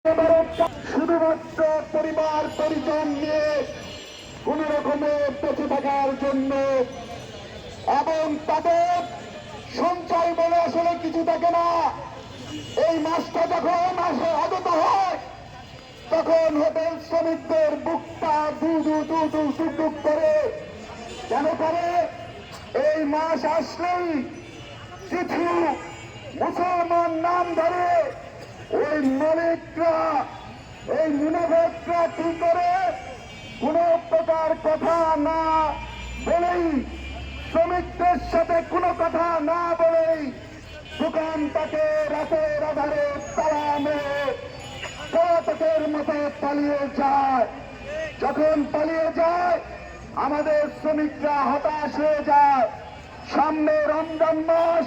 শুধুমাত্র পরিবার পরিজন নিয়ে কোন রকমে বেঁচে থাকার জন্য এবং তাদের সঞ্চয় বলে আসলে কিছু থাকে না। এই মাসটা যখন আসে আগত হয় তখন হোটেল শ্রমিকদের বুকটা দু দু দু দু টুকটুক করে কেন করে? এই মাস আসলেই কিছু মুসলমান নাম ধরে ওই মালিকরা এই মুনাফেকরা কি করে কোন প্রকার কথা না বলেই শ্রমিকদের সাথে কোনো কথা না বলেই দোকানটাকে রাতের আধারে তালা মেরে পলাতকের মতো পালিয়ে যায়। যখন পালিয়ে যায় আমাদের শ্রমিকরা হতাশ হয়ে যায়। সামনে রমজান মাস,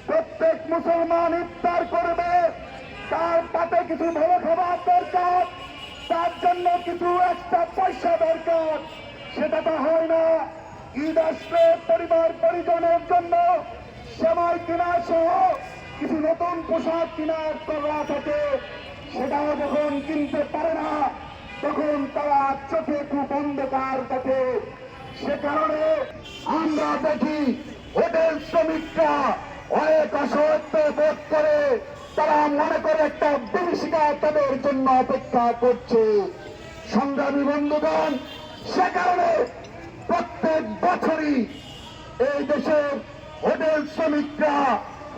প্রত্যেক মুসলমান ইফতার করবে, তার পাতে কিছু ভালো খাবার দরকার, তার জন্য কিছু একটা পয়সা দরকার, সেটা তো হয় না। ঈদ আসলে পরিবার পরিজনের জন্য সেমাই কেনা সহ কিছু নতুন পোশাক কেনার করা থাকে, সেটাও যখন কিনতে পারে না তখন তারা চোখে খুব অন্ধকার দেখে। সে কারণে আমরা দেখি হোটেল শ্রমিকরা অনেক অসহায়ত্ব বোধ করে, তারা মনে করে একটা বিভীষিকা তাদের জন্য অপেক্ষা করছে। সংগ্রামী বন্ধুগণ, সে কারণে প্রত্যেক বছরই এই দেশের হোটেল শ্রমিকরা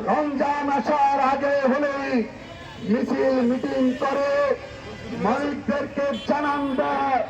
রমজান আসার আগে হলেই মিছিল মিটিং করে মালিকদেরকে জানান দেয়।